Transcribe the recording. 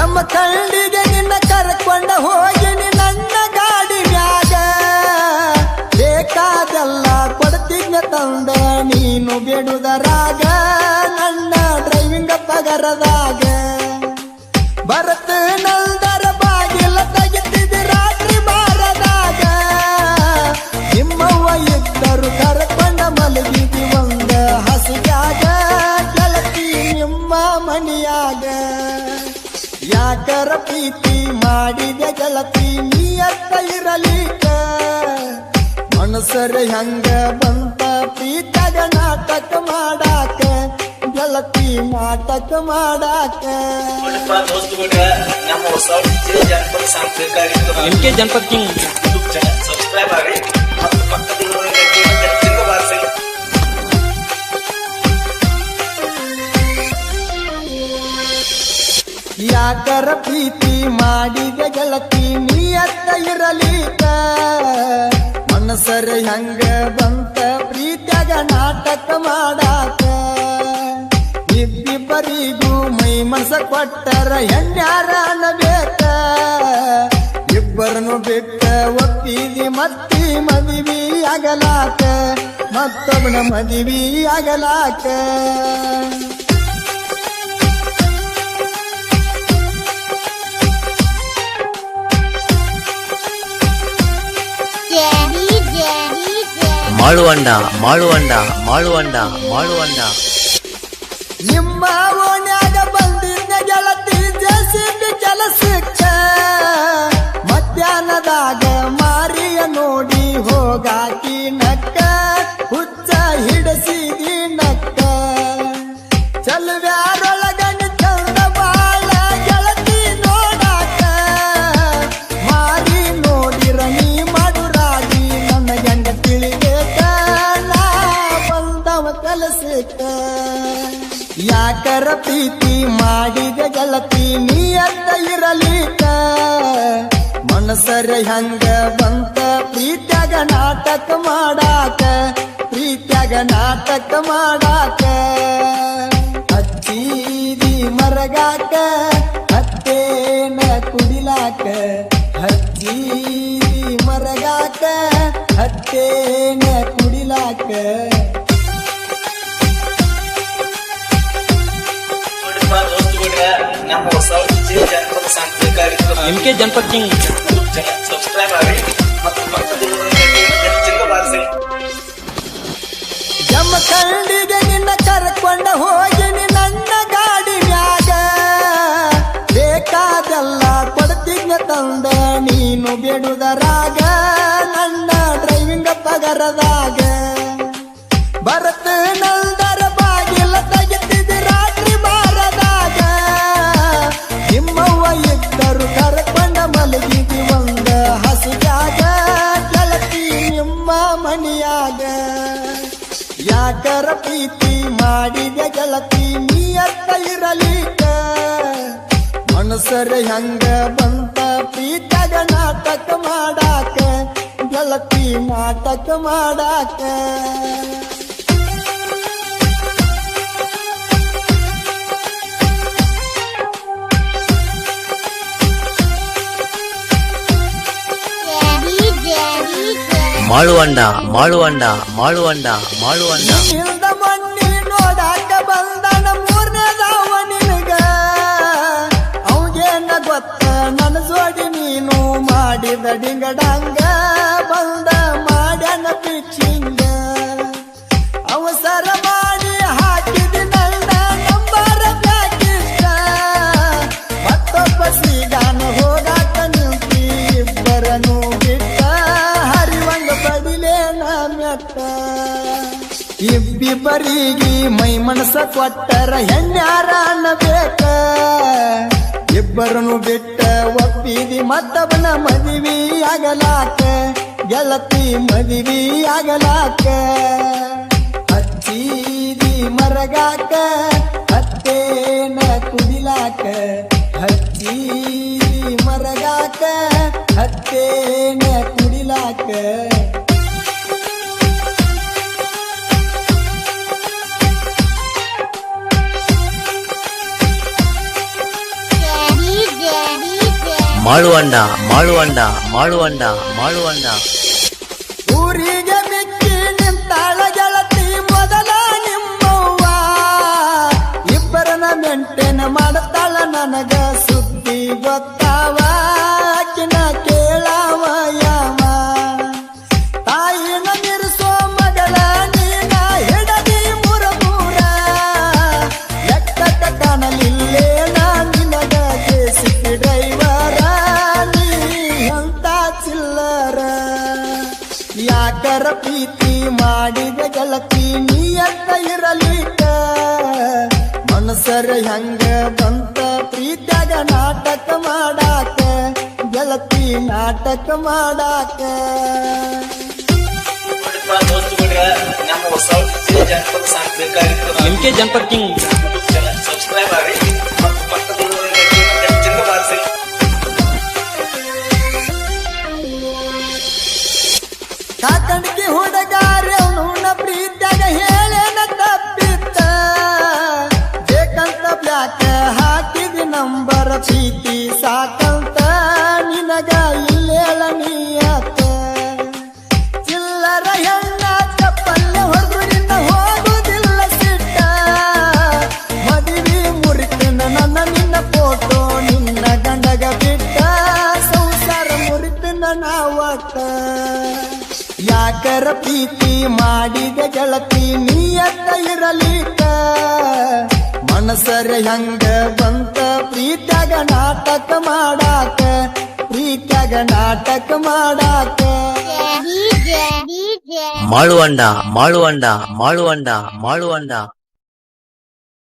ಜಮಖಂಡಿಗೆ ನಿನ್ನ ಕರ್ಕೊಂಡ ಹೋಗಿನಿ ನನ್ನ ಗಾಡಿ ಮ್ಯಾಗ ಬೇಕಾದೆಲ್ಲ ಕೊಡ್ತಿದ್ನ ತಂದ ನೀನು ಬೇಡುದರಾಗ ನನ್ನ ಡ್ರೈವಿಂಗ್ ಪಗರದಾಗ ಬರತ ನಲ್ದರ ಬಾಗಿಲ ತೆಗಿತಿದ್ದ ರಾತ್ರಿ ಬಾರದಾಗ ನಿಮ್ಮವ್ವ ಇದ್ದರು ಕರ್ಕೊಂಡ ಮಲಗಿದಿ ಒಂದ ಹಸಿಯಾಗ ಗೆಳತಿ ನಿಮ್ಮ ಮನಿಯಾಗ ಯಾಕರ ಪ್ರೀತಿ ಮಾಡಿದೆ ಗೆಳತಿ ನೀಯತ್ತ ಇರಲಿಕ ಮನಸರ ಹೆಂಗ ಬಂತ ಪ್ರೀತಗ ನಾಟಕ ಮಾಡಾಕ ಗೆಳತಿ ನಾಟಕ ಮಾಡಾಕ MK ಜನಪದ ಕಿಂಗ್ ಸಬ್ಸ್ಕ್ರೈಬ್ ಆಗಿ ಮತ್ತು ಪಕ್ಕದಲ್ಲಿರುವ ಗಂಟೆಯನ್ನು ಬಾರಿಸಿ. ಯಾಕರ ಪ್ರೀತಿ ಮಾಡಿದೆ ಗೆಳತಿ ನೀಯತ್ತ ಇರಲಿಕ ಮನಸರ ಹೆಂಗ ಬಂತ ಪ್ರೀತ್ಯಾಗ ನಾಟಕ ಮಾಡಾಕ ಇಬ್ಬಿಬ್ಬರಿಗೂ ಮೈ ಮನಸ ಕೊಟ್ಟರ ಹೆಣ್ಯಾರ ಅನ್ನಬೇಕ ಇಬ್ಬರನ್ನು ಬಿಟ್ಟ ಒಪ್ಪಿದಿ ಮತ್ತಿ ಮದುವೆ ಆಗಲಾಕ ಮತ್ತೊಬ್ಬನ ಮದುವೆ ಆಗಲಾಕ ಮಾಳುವಂಡ ಮಾಳುವಂಡ ಮಾಳುವಂಡ ಮಾಳುವಂಡ ನಿಮ್ಮ ಓಣ್ಯಾಗ ಬಂದಿದ್ದ ಗೆಳತಿ ಜೆಸಿಬಿ ಕೆಲಸಕ್ಕ ಮಧ್ಯಾಹ್ನದಾಗ ಮಾರಿಯ ನೋಡಿ ಹೋಗಾಕಿ ನಕ್ಕ ಹುಚ್ಚ ಹಿಡಸಿದಿ ನಕ್ಕ ಚಲವ್ಯಾರೊಳಗಣ ಚಂದ ಬಾಳ ಗೆಳತಿ ನೋಡಾಕ ಮಾರಿ ನೋಡಿರ ನೀ ಮಾಡುರಾಗಿ ನನ್ನ ಗಂಡ ತಿಳಿಬೇಕ ನಾ ಬಂದವ ಕೆಲಸಕ್ಕ ಯಾಕರ ಪ್ರೀತಿ ಮಾಡಿದ ಗೆಳತಿ ನೀಯತ್ತ ಇರಲಿಕ ಮನಸರ ಹೆಂಗ ಬಂತ ಪ್ರೀತ್ಯಾಗ ನಾಟಕ ಮಾಡಾಕ ಪ್ರೀತ್ಯಾಗ ನಾಟಕ ಮಾಡಾಕ ಹಚ್ಚಿದಿ ಮರಗಾಕ ಹತ್ತೇನ ಕುಡಿಲಾಕ ಹಚ್ಚಿದಿ ಮರಗಾಕ ಹತ್ತೇನ ಕುಡಿಲಾಕ ನಮ್ಮ ಹೊಸ ಜನಪದ ಸಾಂಸ್ಕೃತಿಕ ಕಾರ್ಯಕ್ರಮ MK ಜನಪದ ಕಿಂಗ್ ಸಬ್ಸ್ಕ್ರೈಬ್ ಆಗಿ ಮತ್ತು ಪಕ್ಕದಲ್ಲಿರುವ ಗಂಟೆಯನ್ನು ಬಾರಿಸಿ. ಜಮಖಂಡಿಗೆ ನಿನ್ನ ಕರ್ಕೊಂಡ ಹೋಗಿನಿ ನನ್ನ ಗಾಡಿ ಮ್ಯಾಗ ಬೇಕಾದೆಲ್ಲ ಕೊಡ್ತಿದ್ನ ತಂದ ನೀನು ಬೇಡುದರಾಗ ನನ್ನ ಡ್ರೈವಿಂಗ್ ಪಗರದಾಗ ಬರತ ನಲ್ದರ ಬಾಗಿಲ ತೆಗಿತಿದ್ದ ರಾತ್ರಿ ಬಾರದಾಗ ನಿಮ್ಮವ್ವ ಇದ್ದರು ಕರ್ಕೊಂಡ ಮಲಗಿದಿ ಒಂದ ಹಸಿಯಾಗ ಗೆಳತಿ ನಿಮ್ಮ ಮನಿಯಾಗ ಯಾಕರ ಪ್ರೀತಿ ಮಾಡಿದೆ ಗೆಳತಿ ನೀಯತ್ತ ಇರಲಿಕ ಮನಸರ ಹೆಂಗ ಬಂತ ಪ್ರೀತಗ ನಾಟಕ ಮಾಡಾಕ ಗೆಳತಿ ನಾಟಕ ಮಾಡಾಕ ಮಾಳುವಂಡ ಮಾಳುವಂಡ ಮಾಳುವಂಡ ಮಾಳುವಂಡ ಇಲ್ದ ಮಣ್ಣಿ ನೋಡಾಕ ಬಂದನ ಮೂರನೇದವ ನಿನಗ ಅವಂಗೇನ ಗೊತ್ತ ನನ್ನ ಜೋಡಿ ನೀನು ಮಾಡಿದ ಡಿಂಗಡಂಗ ಬಂದ ಮಾಡ್ಯಾನ ಪಿಚ್ಚಿಂಗ ಅವಸರ ಮಾಡಿ ಹಾಕಿದ ನನ್ನ ನಂಬರ ಬ್ಯಾಕಿಷ್ಟ ಮತ್ತೊಬ್ಬ ಶ್ರೀಗಾನ ಹೋಗಾಕ ನಿಂತಿ ಇಬ್ಬರನ್ನು ಬಿಟ್ಟ ಹರಿವಂಗ ಬಡಿಲೇನ ಮೆಟ್ಟ ಇಬ್ಬಿಬ್ಬರಿಗೆ ಮೈ ಮನಸ ಕೊಟ್ಟರ ಹೆಣ್ಯಾರ ಅನ್ನಬೇಕ ಇಬ್ಬರನ್ನು ಬಿಟ್ಟ ಒಪ್ಪಿದಿ ಮತ್ತವನ ಮದುವೆ ಆಗಲಾಕ ಗೆಳತಿ ಮದುವೆ ಆಗಲಾಕ ಹಚ್ಚಿದಿ ಮರಗಾಕ ಹತ್ತೇನ ಕುಡಿಲಾಕ ಹಚ್ಚಿದಿ ಮರಗಾಕ ಹತ್ತೇನ ಕುಡಿಲಾಕ ಮಾಳುವಂಡ ಮಾಳುವಂಡ ಮಾಳುವಂಡ ಮಾಳುವಂಡ ಊರಿಗೆ ಮಿಕ್ಕಿ ನಿಂತಾಳ ಗೆಳತಿ ಮೊದಲ ನಿಮ್ಮವ್ವ ಇಬ್ಬರನ ಮೆಂಟೇನ್ ಮಾಡ್ತಾಳ ನನಗ ಸುದ್ದಿ ಗೊತ್ತಾವ ಆಕಿನ ಕೇಳಾವ ಯಾವ ತಾಯಿನ ಮಿರ್ಸೋ ಮಗಳ ನೀನ ಹಿಡದಿ ಮುರಗೂರ ಎಕ್ಕಟ ಕಾಣಲಿಲ್ಲೇ ನಾ ನಿನಗ ಜೆಸಿಬಿ ಡ್ರೈವರ ನೀ ಅಂತ ಚಿಲ್ಲರ ಯಾಕರ ಪ್ರೀತಿ ಮಾಡಿದ ಗೆಳತಿ ನೀಯತ್ತ ಇರಲಿಕ್ಕ ಮನಸರ ಹೆಂಗ ಬಂತ ಪ್ರೀತ್ಯಾಗ ನಾಟಕ ಮಾಡಾಕ ಗೆಳತಿ ನಾಟಕ ಮಾಡಾಕ ನೋಡಿಪ್ಪ ದೋಸ್ತುಗಳ್ರ, ನಮ್ಮ ಹೊಸ ಜನಪದ ಸಾಂಸ್ಕೃತಿಕ ಕಾರ್ಯಕ್ರಮ ಎಂಕೆ ಜನಪದ ಕಿಂಗ್ ಯೂಟ್ಯೂಬ್ ಚಾನಲ್ ಸಬ್ಸ್ಕ್ರೈಬ್ ಆಗಿ ಮತ್ತು ಪಕ್ಕದಲ್ಲಿರುವ ಗಂಟೆಯನ್ನು ಚಂದ ಬಾರಿಸಿ. ಕಾಕಂಡಿಗೆ ಹುಡುಗಾರವನ ಪ್ರೀತ್ಯಾಗ ಹೇಳೇನ ತಪ್ಪಿತ್ತ ಬೇಕಂತ ಬ್ಲಾಕ್ ಹಾಕಿದಿ ನಂಬರ್ ಪ್ರೀತಿ ಸಾಕಂತ ನಿನಗ ಇಲ್ಲೇಳ ನೀಯತ್ತ ಚಿಲ್ಲರ ಹೆಣ್ಣ ಚಪ್ಪಲ್ಲ ಹೊಡೆದು ನಿನ್ನ ಹೋಗುದಿಲ್ಲ ಸಿಟ್ಟ ಮದುವೆ ಮುರಿತನ ನನ್ನ ನಿನ್ನ ಫೋಟೋ ನಿನ್ನ ಗಂಡಗ ಬಿಟ್ಟ ಸಂಸಾರ ಮುರಿತನ ನಾವತ್ತ ಯಾಕರ ಪ್ರೀತಿ ಮಾಡಿದ ಗೆಳತಿ ನೀಯತ್ತ ಇರಲಿಕ್ಕ ಮನಸರ ಹೆಂಗ ಬಂತ ಪ್ರೀತ್ಯಾಗ ನಾಟಕ ಮಾಡಾಕ ಪ್ರೀತ್ಯಾಗ ನಾಟಕ ಮಾಡಾಕ ಮಾಳುವಂಡ ಮಾಳುವಂಡ ಮಾಳುವಂಡ ಮಾಳುವಂಡ